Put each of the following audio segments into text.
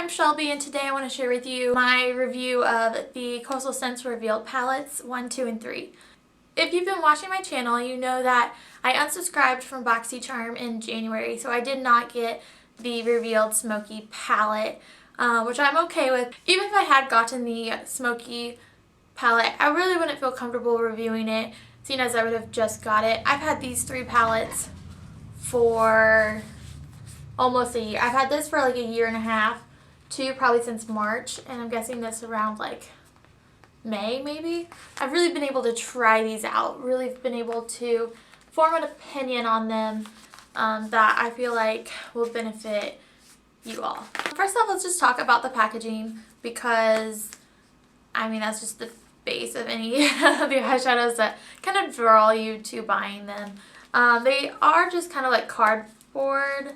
I'm Shelby, and today I want to share with you my review of the Coastal Scents Revealed palettes 1, 2, and 3. If you've been watching my channel, you know that I unsubscribed from BoxyCharm in January, so I did not get the Revealed Smoky palette, which I'm okay with. Even if I had gotten the Smoky palette, I really wouldn't feel comfortable reviewing it, seeing as I would have just got it. I've had these three palettes for almost a year. I've had this for like a year and a half, probably since March, and I'm guessing this around like May maybe. I've really been able to try these out, really been able to form an opinion on them that I feel like will benefit you all. First off, let's just talk about the packaging, because I mean that's just the base of any of the eyeshadows that kind of draw you to buying them. They are just kind of like cardboard,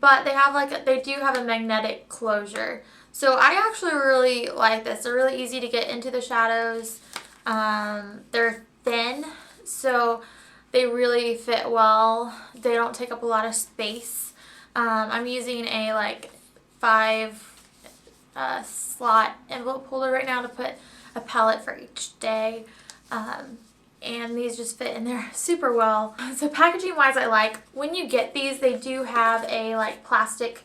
but they do have a magnetic closure. So I actually really like this. They're really easy to get into the shadows. They're thin, so they really fit well. They don't take up a lot of space. I'm using a like 5 slot envelope holder right now to put a palette for each day. And these just fit in there super well. So packaging wise, I like when you get these, they do have a like plastic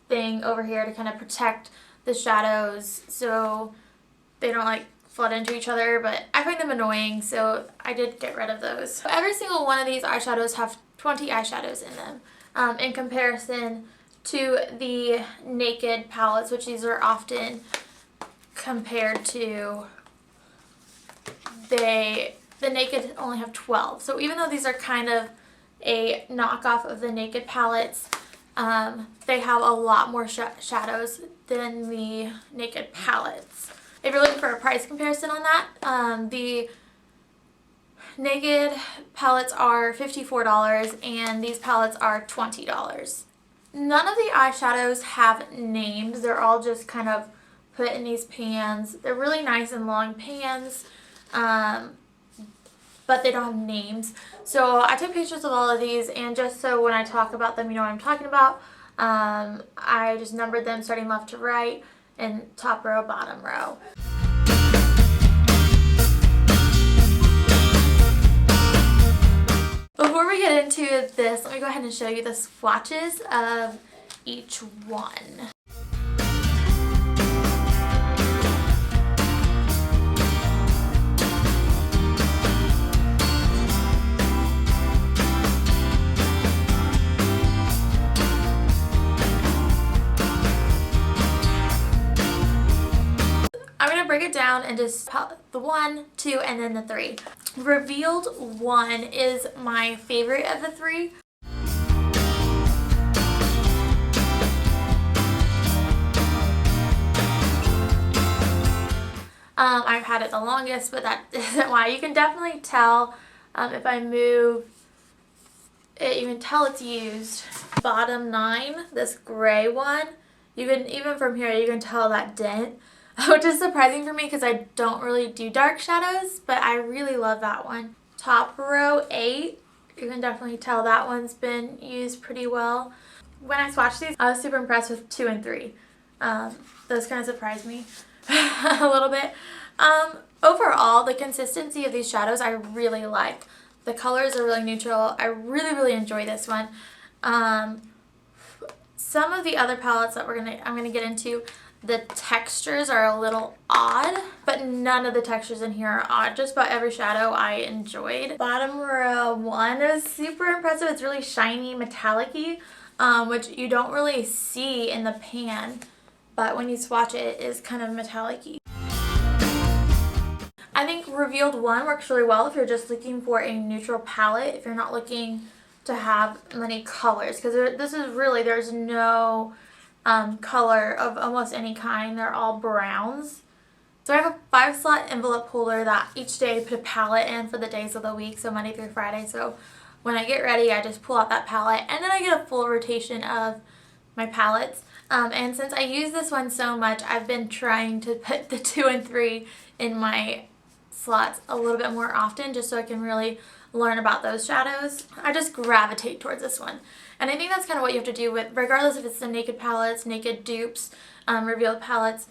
thing over here to kind of protect the shadows so they don't like flood into each other, but I find them annoying, so I did get rid of those. So every single one of these eyeshadows have 20 eyeshadows in them, in comparison to the Naked palettes, which these are often compared to. The Naked only have 12. So even though these are kind of a knockoff of the Naked palettes, they have a lot more shadows than the Naked palettes. If you're looking for a price comparison on that, the Naked palettes are $54 and these palettes are $20. None of the eyeshadows have names. They're all just kind of put in these pans. They're really nice and long pans. But they don't have names. So I took pictures of all of these, and just so when I talk about them you know what I'm talking about, I just numbered them starting left to right and top row, bottom row. Before we get into this, let me go ahead and show you the swatches of each one. I'm going to break it down into the 1, 2, and then the 3. Revealed 1 is my favorite of the 3. I've had it the longest, but that isn't why. You can definitely tell if I move it, you can tell it's used. Bottom 9, this gray one, you can, even from here, you can tell that dent. Which is surprising for me because I don't really do dark shadows, but I really love that one. Top row 8, you can definitely tell that one's been used pretty well. When I swatched these, I was super impressed with 2 and 3. Those kind of surprised me a little bit. Overall, the consistency of these shadows I really like. The colors are really neutral. I really enjoy this one. Some of the other palettes that I'm gonna get into, the textures are a little odd, but none of the textures in here are odd. Just about every shadow I enjoyed. Bottom row 1 is super impressive. It's really shiny, metallic-y, which you don't really see in the pan, but when you swatch it, it is kind of metallic-y. I think Revealed 1 works really well if you're just looking for a neutral palette, if you're not looking to have many colors, because this is really, there's no color of almost any kind. They're all browns. So I have a 5 slot envelope holder that each day I put a palette in for the days of the week, so Monday through Friday. So when I get ready, I just pull out that palette, and then I get a full rotation of my palettes. And since I use this one so much, I've been trying to put the 2 and 3 in my slots a little bit more often, just so I can really learn about those shadows. I just gravitate towards this one. And I think that's kind of what you have to do with, regardless if it's the naked palettes, naked dupes, revealed palettes.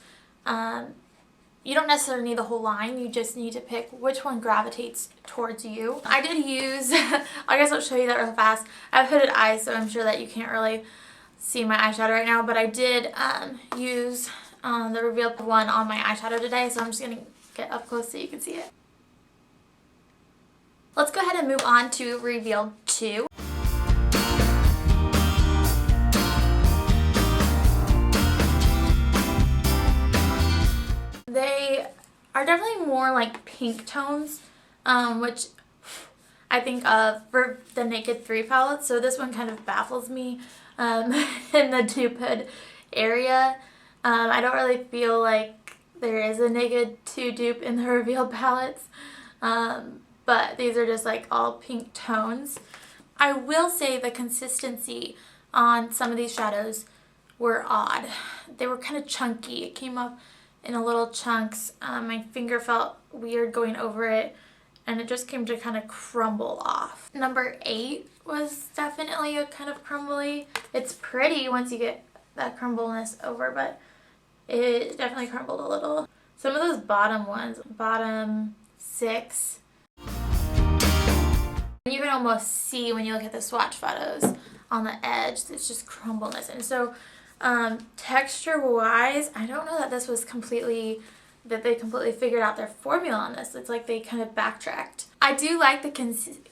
You don't necessarily need the whole line, you just need to pick which one gravitates towards you. I did use, I guess I'll show you that real fast. I have hooded eyes, so I'm sure that you can't really see my eyeshadow right now, but I did use the revealed one on my eyeshadow today, so I'm just going to get up close so you can see it. Let's go ahead and move on to revealed 2. They are definitely more like pink tones, which I think of for the Naked 3 palette. So this one kind of baffles me in the dupe hood area. I don't really feel like there is a Naked 2 dupe in the revealed palettes, but these are just like all pink tones. I will say the consistency on some of these shadows were odd. They were kind of chunky. It came up in a little chunks. My finger felt weird going over it, and it just came to kind of crumble off. Number 8 was definitely a kind of crumbly. It's pretty once you get that crumbleness over, but it definitely crumbled a little. Some of those bottom ones, bottom 6, you can almost see when you look at the swatch photos on the edge, it's just crumbleness. And so texture wise, I don't know that this was completely, that they completely figured out their formula on this. It's like they kind of backtracked. I do like the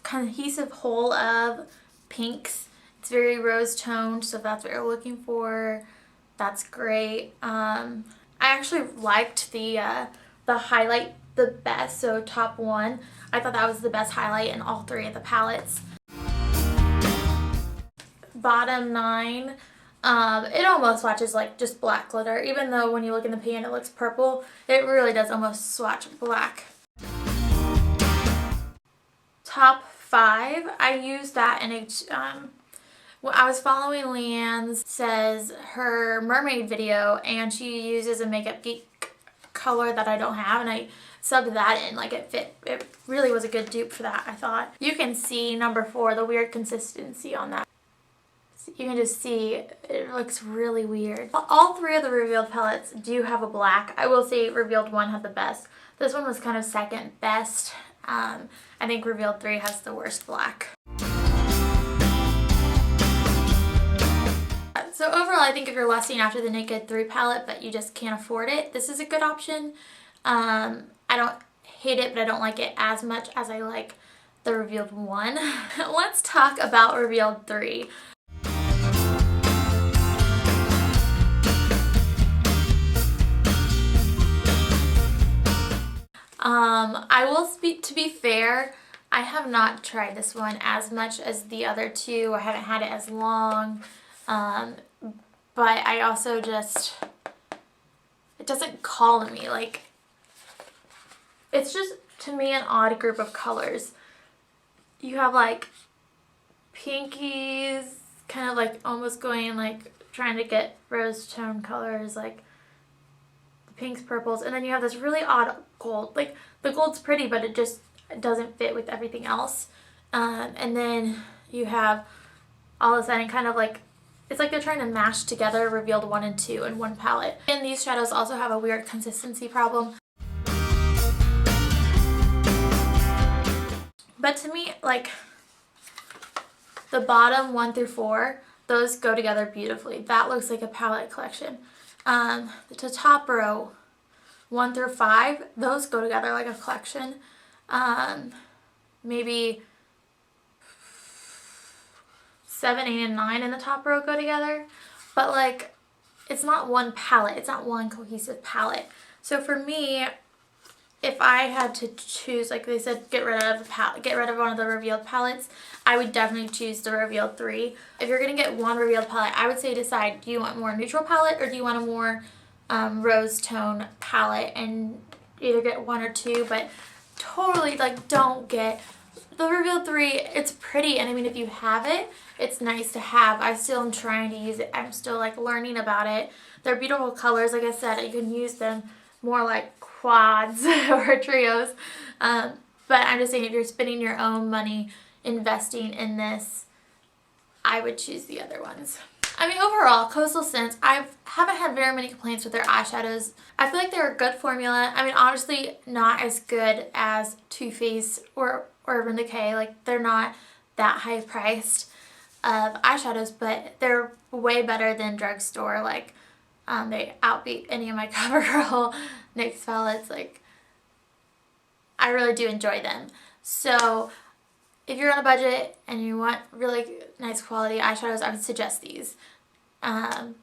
cohesive whole of pinks. It's very rose toned, so if that's what you're looking for, that's great. I actually liked the highlight the best, so top 1. I thought that was the best highlight in all 3 of the palettes. Bottom 9, it almost swatches like just black glitter, even though when you look in the pan it looks purple. It really does almost swatch black. Top 5, I used that in when I was following Leanne's Says her mermaid video, and she uses a Makeup Geek color that I don't have, and I subbed that in. Like, it fit. It really was a good dupe for that, I thought. You can see number 4, the weird consistency on that. You can just see it looks really weird. All 3 of the revealed palettes do have a black. I will say revealed 1 had the best. This one was kind of second best. I think revealed 3 has the worst black. So overall, I think if you're lusting after the Naked 3 palette but you just can't afford it, this is a good option. I don't hate it, but I don't like it as much as I like the revealed 1. Let's talk about revealed 3. I will speak, to be fair, I have not tried this one as much as the other 2. I haven't had it as long, but I also just, it doesn't call to me. Like, it's just, to me, an odd group of colors. You have like pinkies, kind of like almost going like trying to get rose tone colors, like the pinks, purples, and then you have this really odd gold. Like, the gold's pretty, but it just doesn't fit with everything else. And then you have all of a sudden kind of like, it's like they're trying to mash together revealed 1 and 2 in one palette. And these shadows also have a weird consistency problem. But to me, like, the bottom 1 through 4, those go together beautifully. That looks like a palette collection. The top row, 1 through 5, those go together like a collection. Maybe 7, 8, and 9 in the top row go together. But like, it's not one palette. It's not one cohesive palette. So for me, if I had to choose, like they said, get rid of one of the revealed palettes, I would definitely choose the revealed 3. If you're gonna get one revealed palette, I would say decide, do you want more neutral palette or do you want a more rose tone palette, and either get 1 or 2, but totally like don't get the revealed 3. It's pretty, and I mean, if you have it, it's nice to have. I still am trying to use it. I'm still like learning about it. They're beautiful colors. Like I said, you can use them more like quads or trios, but I'm just saying, if you're spending your own money investing in this, I would choose the other ones. I mean, overall, Coastal Scents, I haven't had very many complaints with their eyeshadows. I feel like they're a good formula. I mean, obviously not as good as Too Faced or Urban Decay. Like, they're not that high priced of eyeshadows, but they're way better than drugstore. Like, they outbeat any of my CoverGirl NYX palettes. Like, I really do enjoy them. So if you're on a budget and you want really nice quality eyeshadows, I would suggest these.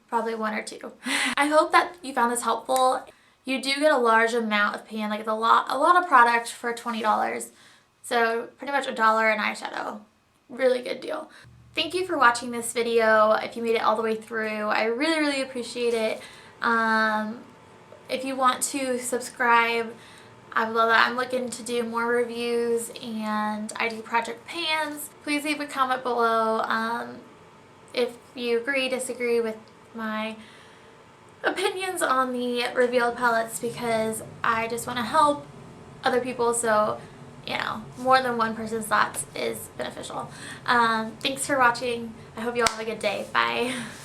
Probably one or two. I hope that you found this helpful. You do get a large amount of pan, like it's a lot of product for $20. So pretty much $1 an eyeshadow. Really good deal. Thank you for watching this video. If you made it all the way through, I really appreciate it. If you want to subscribe, I would love that. I'm looking to do more reviews and I do project pans. Please leave a comment below if you agree, disagree with my opinions on the revealed palettes, because I just want to help other people, so you know, more than one person's thoughts is beneficial. Thanks for watching. I hope you all have a good day. Bye.